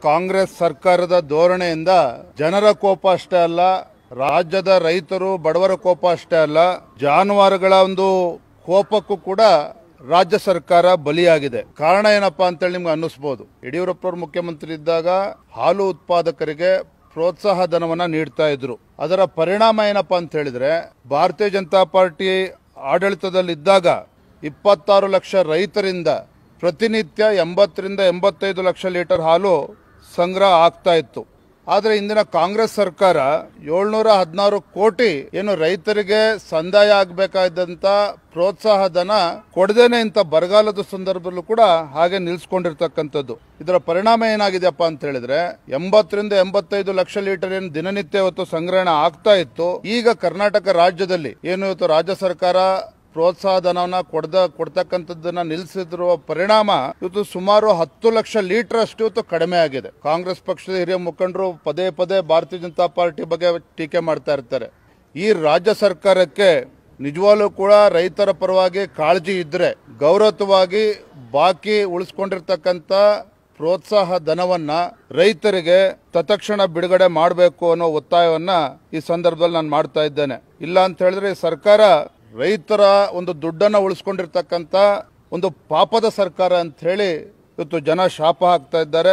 ಕಾಂಗ್ರೆಸ್ ಸರ್ಕಾರದ ಧೋರಣೆಯಿಂದ ಜನರ ಕೋಪ ಅಷ್ಟೇ ಅಲ್ಲ, ರಾಜ್ಯದ ರೈತರು ಬಡವರ ಕೋಪ ಅಷ್ಟೇ ಅಲ್ಲ, ಜಾನುವಾರುಗಳ ಒಂದು ಕೋಪಕ್ಕೂ ಕೂಡ ರಾಜ್ಯ ಸರ್ಕಾರ ಬಲಿಯಾಗಿದೆ. ಕಾರಣ ಏನಪ್ಪಾ ಅಂತೇಳಿ ನಿಮ್ಗೆ ಅನ್ನಿಸ್ಬೋದು. ಯಡಿಯೂರಪ್ಪನವರು ಮುಖ್ಯಮಂತ್ರಿ ಇದ್ದಾಗ ಹಾಲು ಉತ್ಪಾದಕರಿಗೆ ಪ್ರೋತ್ಸಾಹ ಧನವನ್ನ ನೀಡ್ತಾ ಇದ್ರು. ಅದರ ಪರಿಣಾಮ ಏನಪ್ಪಾ ಅಂತ ಹೇಳಿದ್ರೆ, ಭಾರತೀಯ ಜನತಾ ಪಾರ್ಟಿ ಆಡಳಿತದಲ್ಲಿದ್ದಾಗ 26 ಲಕ್ಷ ರೈತರಿಂದ ಪ್ರತಿನಿತ್ಯ 80 ರಿಂದ 85 ಲಕ್ಷ ಲೀಟರ್ ಹಾಲು ಸಂಗ್ರಹ ಆಗ್ತಾ ಇತ್ತು. ಆದರೆ ಇಂದಿನ ಕಾಂಗ್ರೆಸ್ ಸರ್ಕಾರ 716 ಕೋಟಿ ಏನು ರೈತರಿಗೆ ಸಂದಾಯ ಆಗಬೇಕಾದಂತ ಪ್ರೋತ್ಸಾಹ ಧನ ಕೊಡದೇನೆ ಇಂಥ ಬರಗಾಲದ ಸಂದರ್ಭದಲ್ಲೂ ಕೂಡ ಹಾಗೆ ನಿಲ್ಸ್ಕೊಂಡಿರ್ತಕ್ಕಂಥದ್ದು. ಇದರ ಪರಿಣಾಮ ಏನಾಗಿದೆಯಪ್ಪ ಅಂತ ಹೇಳಿದ್ರೆ, 80 ರಿಂದ 85 ಲಕ್ಷ ಲೀಟರ್ ಏನು ದಿನನಿತ್ಯ ಇವತ್ತು ಸಂಗ್ರಹಣೆ ಆಗ್ತಾ ಇತ್ತು, ಈಗ ಕರ್ನಾಟಕ ರಾಜ್ಯದಲ್ಲಿ ಏನು ಇವತ್ತು ರಾಜ್ಯ ಸರ್ಕಾರ ಪ್ರೋತ್ಸಾಹ ಧನವನ್ನ ಕೊಡ್ತಕ್ಕಂಥದ್ದನ್ನ ನಿಲ್ಲಿಸಿರುವ ಪರಿಣಾಮ ಇವತ್ತು ಸುಮಾರು 10 ಲಕ್ಷ ಲೀಟರ್ ಅಷ್ಟು ಇವತ್ತು ಕಡಿಮೆ ಆಗಿದೆ. ಕಾಂಗ್ರೆಸ್ ಪಕ್ಷದ ಹಿರಿಯ ಮುಖಂಡರು ಪದೇ ಪದೇ ಭಾರತೀಯ ಜನತಾ ಪಾರ್ಟಿ ಬಗ್ಗೆ ಟೀಕೆ ಮಾಡ್ತಾ ಇರ್ತಾರೆ. ಈ ರಾಜ್ಯ ಸರ್ಕಾರಕ್ಕೆ ನಿಜವಾಗ್ಲೂ ಕೂಡ ರೈತರ ಪರವಾಗಿ ಕಾಳಜಿ ಇದ್ರೆ ಗೌರವವಾಗಿ ಬಾಕಿ ಉಳಿಸ್ಕೊಂಡಿರ್ತಕ್ಕಂಥ ಪ್ರೋತ್ಸಾಹ ಧನವನ್ನ ರೈತರಿಗೆ ತತ್ಕ್ಷಣ ಬಿಡುಗಡೆ ಮಾಡಬೇಕು ಅನ್ನೋ ಒತ್ತಾಯವನ್ನ ಈ ಸಂದರ್ಭದಲ್ಲಿ ನಾನು ಮಾಡ್ತಾ ಇದ್ದೇನೆ. ಇಲ್ಲ ಅಂತ ಹೇಳಿದ್ರೆ ಸರ್ಕಾರ ರೈತರ ಒಂದು ದುಡ್ಡನ್ನ ಉಳಿಸ್ಕೊಂಡಿರ್ತಕ್ಕಂಥ ಒಂದು ಪಾಪದ ಸರ್ಕಾರ ಅಂತ ಹೇಳಿ ಇವತ್ತು ಜನ ಶಾಪ ಹಾಕ್ತಾ ಇದ್ದಾರೆ.